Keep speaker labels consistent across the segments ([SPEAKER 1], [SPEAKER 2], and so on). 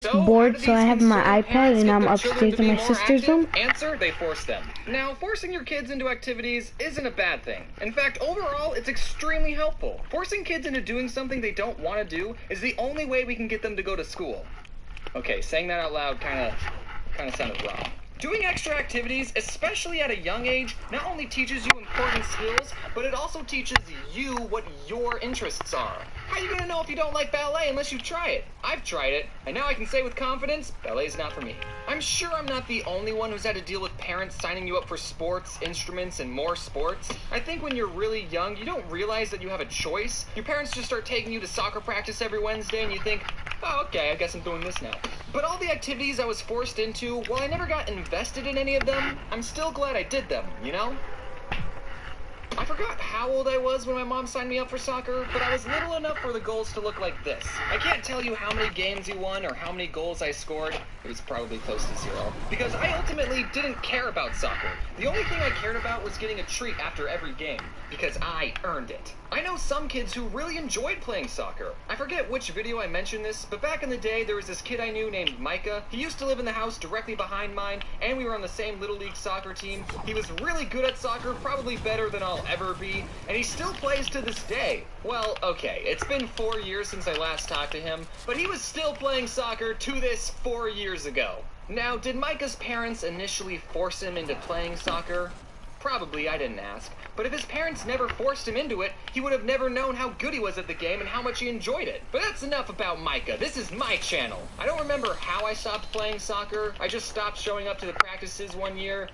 [SPEAKER 1] bored, so I have my iPad and I'm upstairs in my sister's room.
[SPEAKER 2] Answer, they force them. Now, forcing your kids into activities isn't a bad thing. In fact, overall, it's extremely helpful. Forcing kids into doing something they don't want to do is the only way we can get them to go to school. Okay, saying that out loud kind of sounded wrong. Doing extra activities, especially at a young age, not only teaches you important skills, but it also teaches you what your interests are. How are you gonna know if you don't like ballet unless you try it? I've tried it, and now I can say with confidence, ballet's not for me. I'm sure I'm not the only one who's had to deal with parents signing you up for sports, instruments, and more sports. I think when you're really young, you don't realize that you have a choice. Your parents just start taking you to soccer practice every Wednesday, and you think, oh, okay, I guess I'm doing this now. But all the activities I was forced into, while I never got invested in any of them, I'm still glad I did them, you know? I forgot how old I was when my mom signed me up for soccer, but I was little enough for the goals to look like this. I can't tell you how many games you won or how many goals I scored. It was probably close to 0. Because I ultimately didn't care about soccer. The only thing I cared about was getting a treat after every game, because I earned it. I know some kids who really enjoyed playing soccer. I forget which video I mentioned this, but back in the day, there was this kid I knew named Micah. He used to live in the house directly behind mine, and we were on the same Little League soccer team. He was really good at soccer, probably better than I'll ever be, and he still plays to this day. Well, okay, it's been 4 years since I last talked to him, but he was still playing soccer to this 4 years ago. Now, did Micah's parents initially force him into playing soccer? Probably, I didn't ask. But if his parents never forced him into it, he would have never known how good he was at the game and how much he enjoyed it. But that's enough about Micah. This is my channel. I don't remember how I stopped playing soccer. I just stopped showing up to the practices one year,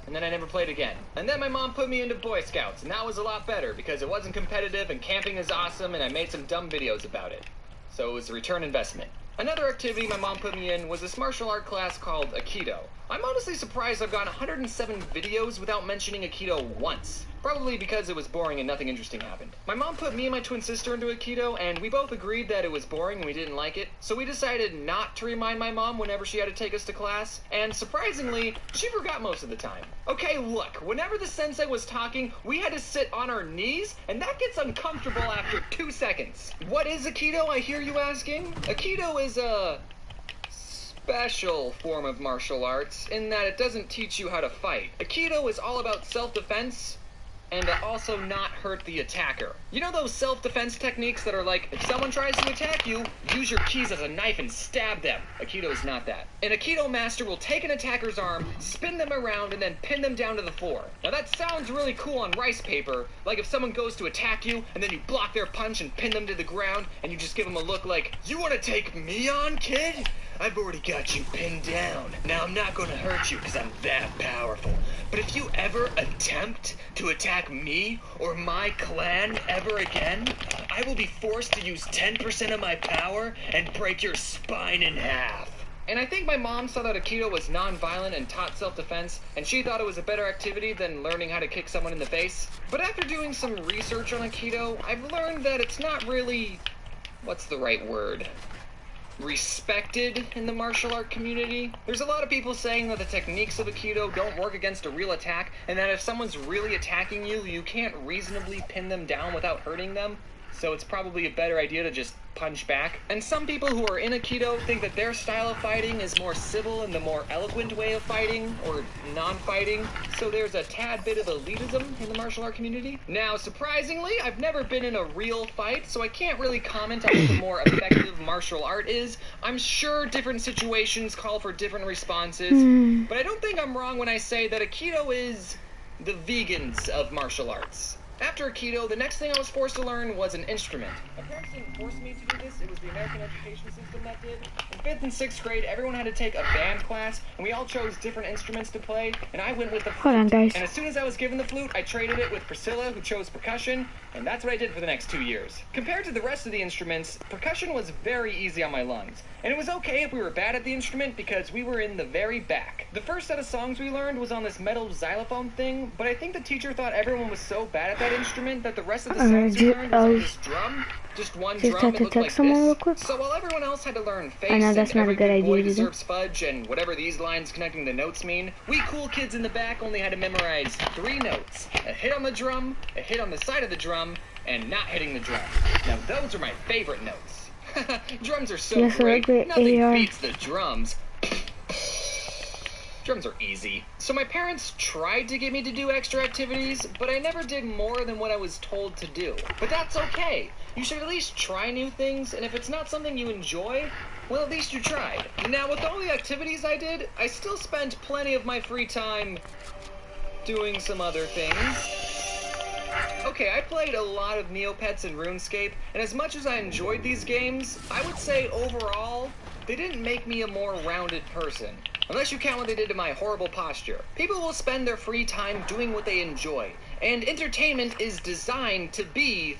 [SPEAKER 2] and then I never played again. And then my mom put me into Boy Scouts, and that was a lot better because it wasn't competitive and camping is awesome, and I made some dumb videos about it. So it was a return investment. Another activity my mom put me in was this martial art class called Aikido. I'm honestly surprised I've gotten 107 videos without mentioning Aikido once. Probably because it was boring and nothing interesting happened. My mom put me and my twin sister into Aikido, and we both agreed that it was boring and we didn't like it, so we decided not to remind my mom whenever she had to take us to class, and surprisingly, she forgot most of the time. Okay, look, whenever the sensei was talking, we had to sit on our knees, and that gets uncomfortable after 2 seconds. What is Aikido, I hear you asking? Aikido is a special form of martial arts in that it doesn't teach you how to fight. Aikido is all about self-defense, and to also not hurt the attacker. You know those self-defense techniques that are like, if someone tries to attack you, use your keys as a knife and stab them. Aikido is not that. An Aikido master will take an attacker's arm, spin them around, and then pin them down to the floor. Now that sounds really cool on rice paper, like if someone goes to attack you, and then you block their punch and pin them to the ground, and you just give them a look like, you wanna take me on, kid? I've already got you pinned down. Now I'm not gonna hurt you because I'm that powerful. But if you ever attempt to attack me or my clan ever again, I will be forced to use 10% of my power and break your spine in half. And I think my mom saw that Aikido was non-violent and taught self-defense, and she thought it was a better activity than learning how to kick someone in the face. But after doing some research on Aikido, I've learned that it's not really, what's the right word? Respected in the martial art community. There's a lot of people saying that the techniques of Aikido don't work against a real attack, and that if someone's really attacking you, you can't reasonably pin them down without hurting them. So it's probably a better idea to just punch back. And some people who are in Aikido think that their style of fighting is more civil and the more eloquent way of fighting, or non-fighting. So there's a tad bit of elitism in the martial art community. Now, surprisingly, I've never been in a real fight, so I can't really comment on what the more effective martial art is. I'm sure different situations call for different responses, but I don't think I'm wrong when I say that Aikido is the vegans of martial arts. After Aikido, the next thing I was forced to learn was an instrument. My parents didn't force me to do this, it was the American education system that did. In 5th and 6th grade, everyone had to take a band class, and we all chose different instruments to play, and I went with the flute.
[SPEAKER 1] Hold on, guys.
[SPEAKER 2] And as soon as I was given the flute, I traded it with Priscilla, who chose percussion, and that's what I did for the next 2 years. Compared to the rest of the instruments, percussion was very easy on my lungs. And it was okay if we were bad at the instrument because we were in the very back. The first set of songs we learned was on this metal xylophone thing, but I think the teacher thought everyone was so bad at that instrument that the rest of the songs we learned was on this drum. Just one drum, it looked like this. So while everyone else had to learn face
[SPEAKER 1] I know that's
[SPEAKER 2] and
[SPEAKER 1] not a good
[SPEAKER 2] every boy
[SPEAKER 1] idea
[SPEAKER 2] deserves fudge and whatever these lines connecting the notes mean, we cool kids in the back only had to memorize 3 notes. A hit on the drum, a hit on the side of the drum, and not hitting the drum. Now those are my favorite notes. Drums are so
[SPEAKER 1] Yes,
[SPEAKER 2] great.
[SPEAKER 1] great
[SPEAKER 2] Nothing
[SPEAKER 1] AR.
[SPEAKER 2] beats the drums. Drums are easy. So my parents tried to get me to do extra activities, but I never did more than what I was told to do. But that's okay. You should at least try new things, and if it's not something you enjoy, well, at least you tried. Now, with all the activities I did, I still spent plenty of my free time doing some other things. Okay, I played a lot of Neopets and RuneScape, and as much as I enjoyed these games, I would say overall, they didn't make me a more rounded person. Unless you count what they did to my horrible posture. People will spend their free time doing what they enjoy, and entertainment is designed to be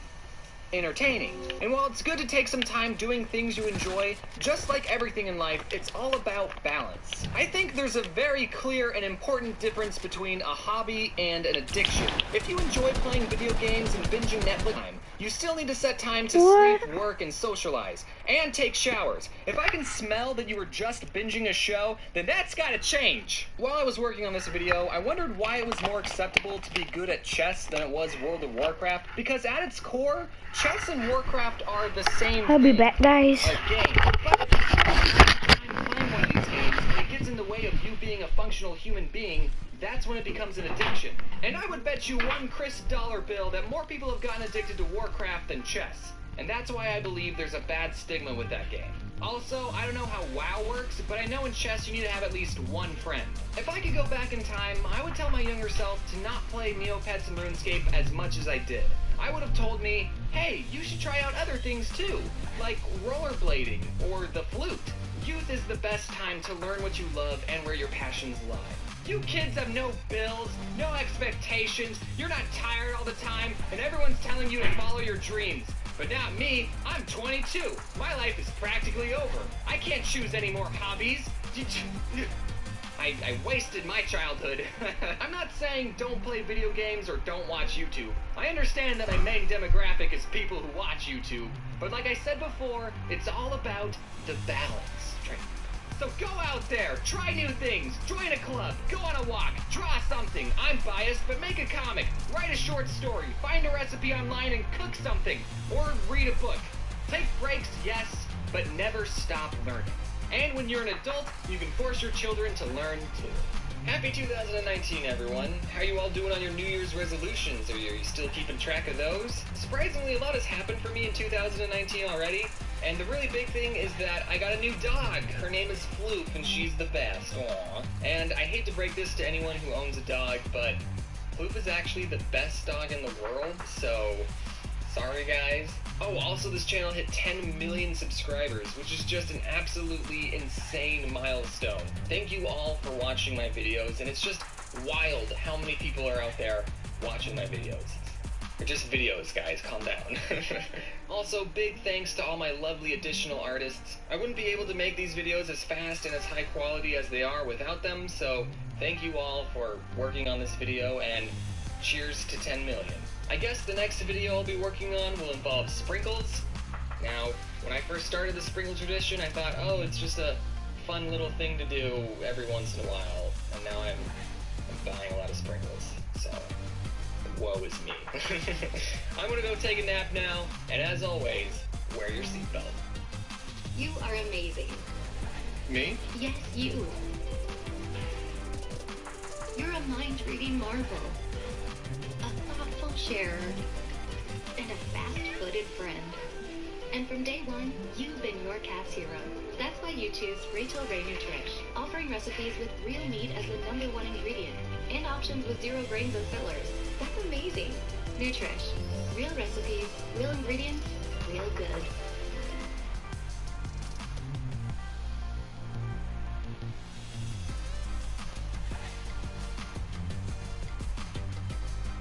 [SPEAKER 2] entertaining. And while it's good to take some time doing things you enjoy, just like everything in life, it's all about balance. I think there's a very clear and important difference between a hobby and an addiction. If you enjoy playing video games and binging Netflix, you still need to set time to sleep, work, and socialize, and take showers. If I can smell that you were just binging a show, then that's gotta change. While I was working on this video, I wondered why it was more acceptable to be good at chess than it was World of Warcraft, because at its core, chess and Warcraft are the same
[SPEAKER 1] I'll be
[SPEAKER 2] thing.
[SPEAKER 1] back, guys.
[SPEAKER 2] A game. But if you spend time playing one of these games and it gets in the way of you being a functional human being, that's when it becomes an addiction. And I would bet you one crisp dollar bill that more people have gotten addicted to Warcraft than chess. And that's why I believe there's a bad stigma with that game. Also, I don't know how WoW works, but I know in chess you need to have at least one friend. If I could go back in time, I would tell my younger self to not play Neopets and RuneScape as much as I did. I would have told me, hey, you should try out other things too, like rollerblading or the flute. Youth is the best time to learn what you love and where your passions lie. You kids have no bills, no expectations, you're not tired all the time, and everyone's telling you to follow your dreams. But not me, I'm 22. My life is practically over. I can't choose any more hobbies. I wasted my childhood. I'm not saying don't play video games or don't watch YouTube. I understand that my main demographic is people who watch YouTube. But like I said before, it's all about the balance. So go out there, try new things, join a club, go on a walk, draw something. I'm biased, but make a comic, write a short story, find a recipe online and cook something, or read a book. Take breaks, yes, but never stop learning. And when you're an adult, you can force your children to learn too. Happy 2019, everyone. How are you all doing on your New Year's resolutions? Are you still keeping track of those? Surprisingly, a lot has happened for me in 2019 already. And the really big thing is that I got a new dog. Her name is Floop, and she's the best. Aww. And I hate to break this to anyone who owns a dog, but Floop is actually the best dog in the world, so sorry guys. Oh, also this channel hit 10 million subscribers, which is just an absolutely insane milestone. Thank you all for watching my videos, and it's just wild how many people are out there watching my videos. They're just videos, guys, calm down. Also, big thanks to all my lovely additional artists. I wouldn't be able to make these videos as fast and as high quality as they are without them, so thank you all for working on this video, and cheers to 10 million. I guess the next video I'll be working on will involve sprinkles. Now, when I first started the sprinkle tradition, I thought, oh, it's just a fun little thing to do every once in a while, and now I'm buying a lot of sprinkles, so woe is me. I'm gonna go take a nap now, and as always, wear your seatbelt.
[SPEAKER 3] You are amazing.
[SPEAKER 2] Me?
[SPEAKER 3] Yes, you. You're a mind-reading marvel, a thoughtful sharer, and a fast-footed friend. And from day one, you've been your cat's hero. That's why you choose Rachel Ray Nutrish, offering recipes with real meat as the #1 ingredient, and options with 0 grains and fillers. That's amazing. Nutrish. Real recipes, real ingredients, real good.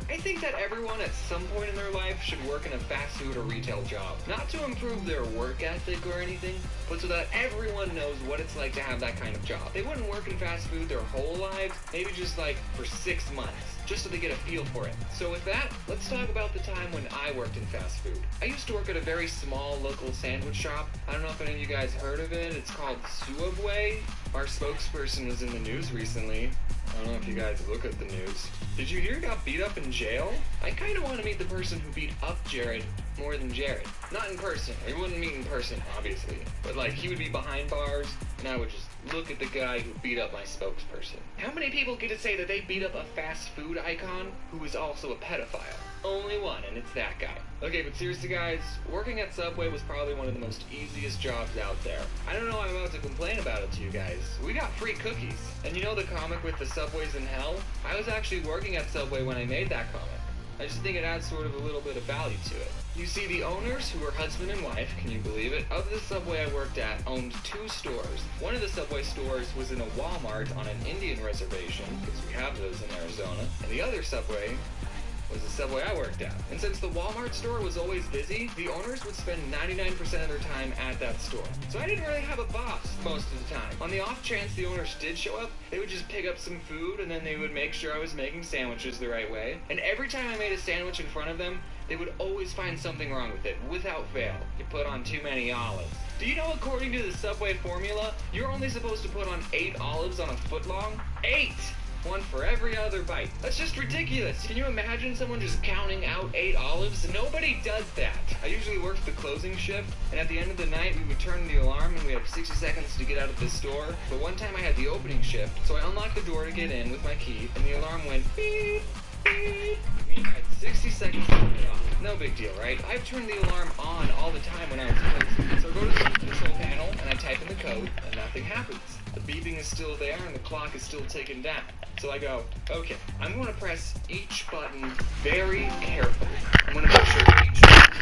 [SPEAKER 2] I think that everyone at some point in their life should work in a fast food or retail job. Not to improve their work ethic or anything, but so that everyone knows what it's like to have that kind of job. They wouldn't work in fast food their whole lives, maybe just like for 6 months, just so they get a feel for it. So with that, let's talk about the time when I worked in fast food. I used to work at a very small local sandwich shop. I don't know if any of you guys heard of it. It's called Subway. Our spokesperson was in the news recently. I don't know if you guys look at the news. Did you hear he got beat up in jail? jail, I kind of want to meet the person who beat up Jared more than Jared. Not in person. We wouldn't meet in person, obviously. But like, he would be behind bars, and I would just look at the guy who beat up my spokesperson. How many people get to say that they beat up a fast food icon who is also a pedophile? Only one, and it's that guy. Okay, but seriously guys, working at Subway was probably one of the most easiest jobs out there. I don't know I'm about to complain about it to you guys. We got free cookies. And you know the comic with the Subways in Hell? I was actually working at Subway when I made that comic. I just think it adds sort of a little bit of value to it. You see, the owners, who were husband and wife, can you believe it, of the Subway I worked at owned 2 stores. One of the Subway stores was in a Walmart on an Indian reservation, because we have those in Arizona, and the other Subway was the Subway I worked at. And since the Walmart store was always busy, the owners would spend 99% of their time at that store. So I didn't really have a boss most of the time. On the off chance the owners did show up, they would just pick up some food and then they would make sure I was making sandwiches the right way. And every time I made a sandwich in front of them, they would always find something wrong with it, without fail. You put on too many olives. Do you know, according to the Subway formula, you're only supposed to put on 8 olives on a foot long? 8! One for every other bite. That's just ridiculous. Can you imagine someone just counting out 8 olives? Nobody does that. I usually worked the closing shift, and at the end of the night, we would turn the alarm, and we had 60 seconds to get out of the store. But one time I had the opening shift, so I unlocked the door to get in with my key, and the alarm went beep, beep. I mean, I had 60 seconds to turn it off. No big deal, right? I've turned the alarm on all the time when I was closing. So I go to the control panel, and I type in the code, and nothing happens. The beeping is still there, and the clock is still ticking down. So I go, okay, I'm going to press each button very carefully. I'm going to make sure each button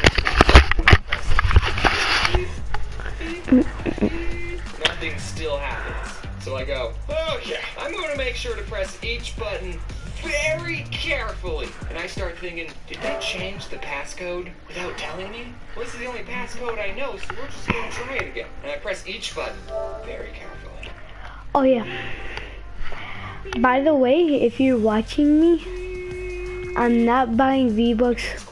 [SPEAKER 2] nothing still happens. So I go, okay, I'm going to make sure to press each button very carefully. And I start thinking, did they change the passcode without telling me? Well, this is the only passcode I know, so we're just going to try it again. And I press each button very carefully.
[SPEAKER 1] Oh yeah. By the way, if you're watching me, I'm not buying V-Bucks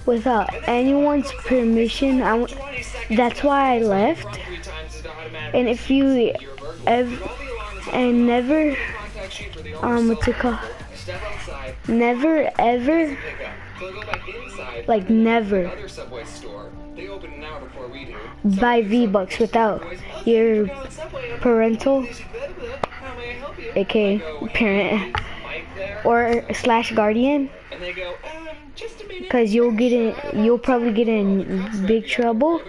[SPEAKER 1] without anyone's permission. That's why I left. And if you never, what's it called? Never ever, like never, buy V-Bucks without your parental, aka parent, or / guardian, because you'll probably get in big trouble.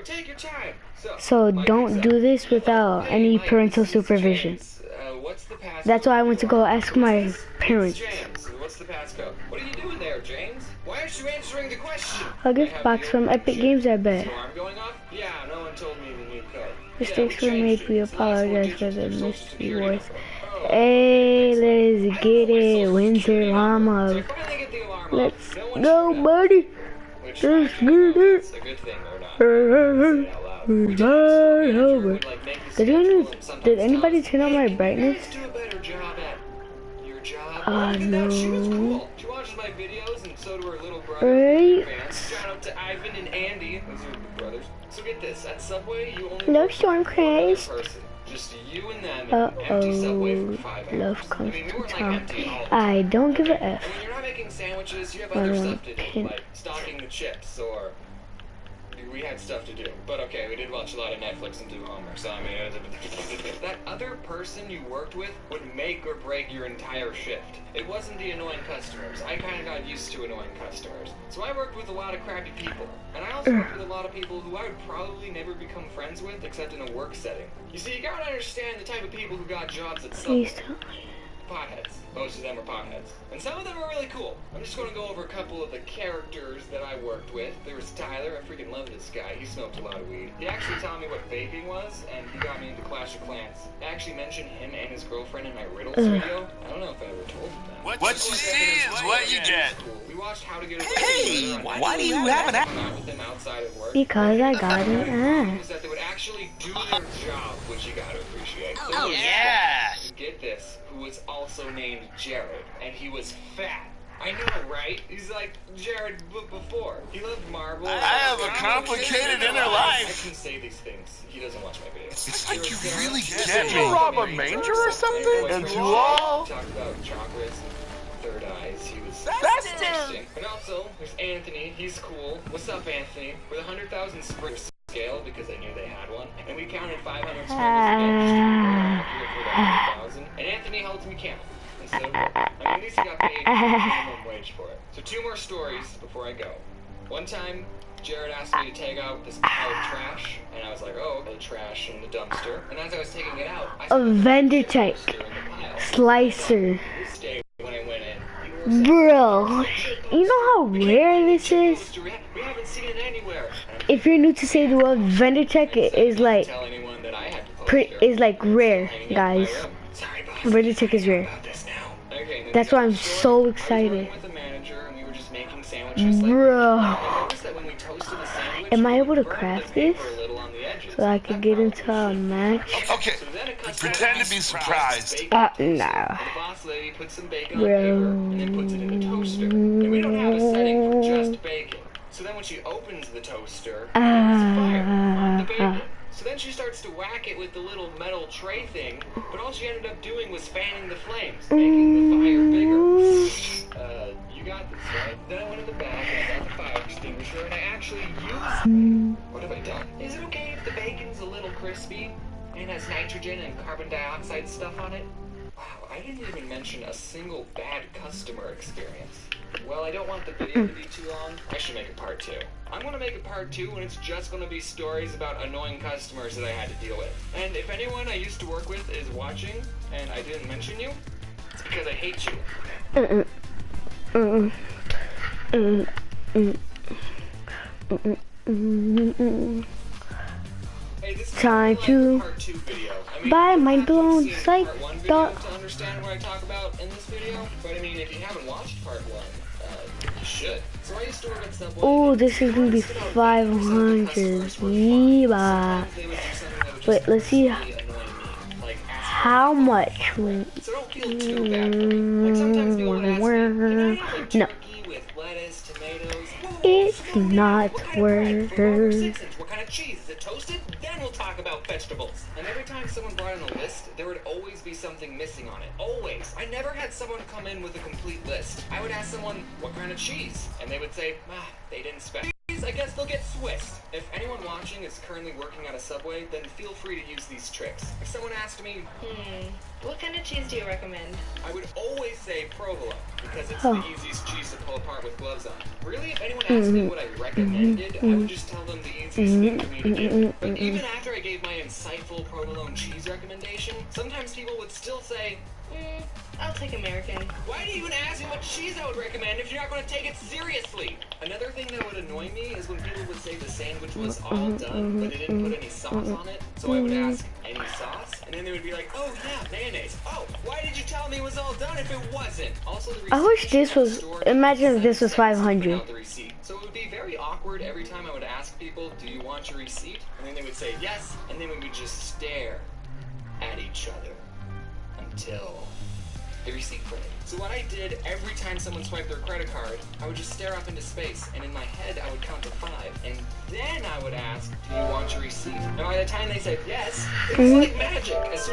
[SPEAKER 1] So don't do this without any parental supervision. That's why I went to go ask my parents.
[SPEAKER 2] What's the passcode? What are you doing there, James? Why aren't you answering the question?
[SPEAKER 1] A gift box from Epic Games, I bet.
[SPEAKER 2] Alarm going off? Yeah, no one told me the new code.
[SPEAKER 1] Mistakes were made. We apologize for the mystery words. Hey, let's get it, Winter Llama. Let's go, buddy. Let's get it.
[SPEAKER 2] It's a good thing they're not.
[SPEAKER 1] Did anybody turn on my brightness? No.
[SPEAKER 2] She watches my videos, and so do her little brother.
[SPEAKER 1] Right.
[SPEAKER 2] Shout out to Ivan and Andy. Those are the brothers. So get this, at Subway, you only
[SPEAKER 1] No storm craze.
[SPEAKER 2] Just you and them in an empty Subway for 5 hours.
[SPEAKER 1] Love comes
[SPEAKER 2] we
[SPEAKER 1] to
[SPEAKER 2] weren't
[SPEAKER 1] town.
[SPEAKER 2] empty all the
[SPEAKER 1] I
[SPEAKER 2] time.
[SPEAKER 1] don't give a F.
[SPEAKER 2] And when you're not making sandwiches, you have other stuff to do, like stocking the chips, or we had stuff to do. But okay, we did watch a lot of Netflix and do homework, so I mean, that other person you worked with would make or break your entire shift. It wasn't the annoying customers. I kind of got used to annoying customers. So I worked with a lot of crappy people. And I also worked with a lot of people who I would probably never become friends with, except in a work setting. You see, you gotta understand the type of people who got jobs at Subway. Potheads. Most of them are potheads. And some of them are really cool. I'm just going to go over a couple of the characters that I worked with. There was Tyler. I freaking love this guy. He smoked a lot of weed. He actually taught me what vaping was, and he got me into Clash of Clans. I actually mentioned him and his girlfriend in my riddles video. I don't know if I ever told him that.
[SPEAKER 4] What you see is what you get.
[SPEAKER 2] We watched How to Get Away
[SPEAKER 4] Hey, why do you have an app?
[SPEAKER 2] with him outside of work.
[SPEAKER 1] Because I got an
[SPEAKER 2] Is that they would actually do their job, which you gotta appreciate.
[SPEAKER 4] Oh, yeah.
[SPEAKER 2] Get this, who was also named Jared, and he was fat. I know, right? He's like Jared before. He loved marble.
[SPEAKER 4] I have a complicated inner life.
[SPEAKER 2] I can say these things. He doesn't watch my videos.
[SPEAKER 4] It's like you really get
[SPEAKER 5] Did you rob a manger or something?
[SPEAKER 4] And you all?
[SPEAKER 2] Talked about chakras and third eyes. He was
[SPEAKER 4] festive.
[SPEAKER 2] And also, there's Anthony. He's cool. What's up, Anthony? With 100,000 spring scale because I knew they had one, and we counted 500 springs again just to be accurate for the 100,000. And Anthony helped me count. And so, at least he got paid minimum wage for it. So 2 more stories before I go. One time, Jared asked me to take out this pile of trash, and I was like, oh, the trash in the dumpster. And as I was taking it out, I saw
[SPEAKER 1] A vendor check. Slicer.
[SPEAKER 2] when I went in.
[SPEAKER 1] Bro, you know how rare this is?
[SPEAKER 2] We haven't seen it anywhere.
[SPEAKER 1] If you're new to Save the World, vendor check is like
[SPEAKER 2] Tell anyone that I had to
[SPEAKER 1] is like rare, guys.
[SPEAKER 2] Sorry, boss.
[SPEAKER 1] Vendor check is rare.
[SPEAKER 2] About this now. Okay, and then
[SPEAKER 1] That's
[SPEAKER 2] the
[SPEAKER 1] why I'm
[SPEAKER 2] other story,
[SPEAKER 1] so
[SPEAKER 2] I was
[SPEAKER 1] excited.
[SPEAKER 2] working with the manager, and we were just making sandwiches like
[SPEAKER 1] Bro,
[SPEAKER 2] I noticed that when we toasted the sandwich,
[SPEAKER 1] am I
[SPEAKER 2] we
[SPEAKER 1] able to
[SPEAKER 2] burned
[SPEAKER 1] craft
[SPEAKER 2] the paper
[SPEAKER 1] this
[SPEAKER 2] a little on the edges.
[SPEAKER 1] so I could get into a match?
[SPEAKER 4] Okay,
[SPEAKER 2] So then it cuts
[SPEAKER 4] pretend
[SPEAKER 2] out
[SPEAKER 4] to be
[SPEAKER 2] ice
[SPEAKER 4] surprised.
[SPEAKER 2] bacon.
[SPEAKER 1] No.
[SPEAKER 2] The boss lady puts some bacon on paper and then puts it in the toaster. And we don't have a setting for just bacon. So then when she opens the toaster, there's fire on the bacon. So then she starts to whack it with the little metal tray thing, but all she ended up doing was fanning the flames, making the fire bigger. You got this, right? Then I went in the back and I got the fire extinguisher and I actually used What have I done? Is it okay if the bacon's a little crispy and has nitrogen and carbon dioxide stuff on it? Wow, I didn't even mention a single bad customer experience. Well, I don't want the video to be too long. I should make a part 2. I'm gonna make a part 2 and it's just gonna be stories about annoying customers that I had to deal with. And if anyone I used to work with is watching and I didn't mention you, it's because I hate you. Hey, this is
[SPEAKER 1] Time to
[SPEAKER 2] part 2 video. I mean,
[SPEAKER 1] buy
[SPEAKER 2] you
[SPEAKER 1] mind
[SPEAKER 2] have to have
[SPEAKER 1] blown
[SPEAKER 2] seen
[SPEAKER 1] psych
[SPEAKER 2] part 1 video
[SPEAKER 1] dot.
[SPEAKER 2] to understand what I talk about in this video. But I mean, if you haven't watched part 1, you should. So I used to work at Subway.
[SPEAKER 1] Oh, this is gonna be 500. Yeah. Wait, let's see how much.
[SPEAKER 2] So don't feel too bad for me. Like sometimes people would ask me, can I have like
[SPEAKER 1] No.
[SPEAKER 2] turkey with lettuce, tomatoes?
[SPEAKER 1] It's not
[SPEAKER 2] What kind of bread? For over
[SPEAKER 1] worth.
[SPEAKER 2] 6 inch? What kind of cheese? Is it toasted? Then we'll talk about vegetables. And every time someone brought in a list, there would always be something missing on it. Always. I never had someone come in with a complete list. I would ask someone, what kind of cheese? And they would say, they didn't spec. I guess they'll get Swiss. If anyone watching is currently working at a Subway, then feel free to use these tricks. If someone asked me,
[SPEAKER 5] what kind of cheese do you recommend?
[SPEAKER 2] I would always say provolone, because it's the easiest cheese to pull apart with gloves on. Really, if anyone asked me what I recommended, I would just tell them the easiest thing for me to do. But even after I gave my insightful provolone cheese recommendation, sometimes people would still say,
[SPEAKER 5] I'll take American.
[SPEAKER 2] why do you even ask me what cheese I would recommend if you're not going to take it seriously? Another thing that would annoy me is when people would say the sandwich was all done, but they didn't put any sauce on it. So I would ask, any sauce? And then they would be like, oh yeah, mayonnaise. Oh, why did you tell me it was all done if it wasn't? Also, the
[SPEAKER 1] I wish this was. Imagine if this was 500.
[SPEAKER 2] out the receipt. So it would be very awkward every time I would ask people, do you want your receipt? And then they would say yes, and then we would just stare at each other until the receipt printed. So what I did every time someone swiped their credit card, I would just stare up into space, and in my head I would count to 5, and then I would ask, do you want your receipt? And by the time they said yes, it was like magic. As soon as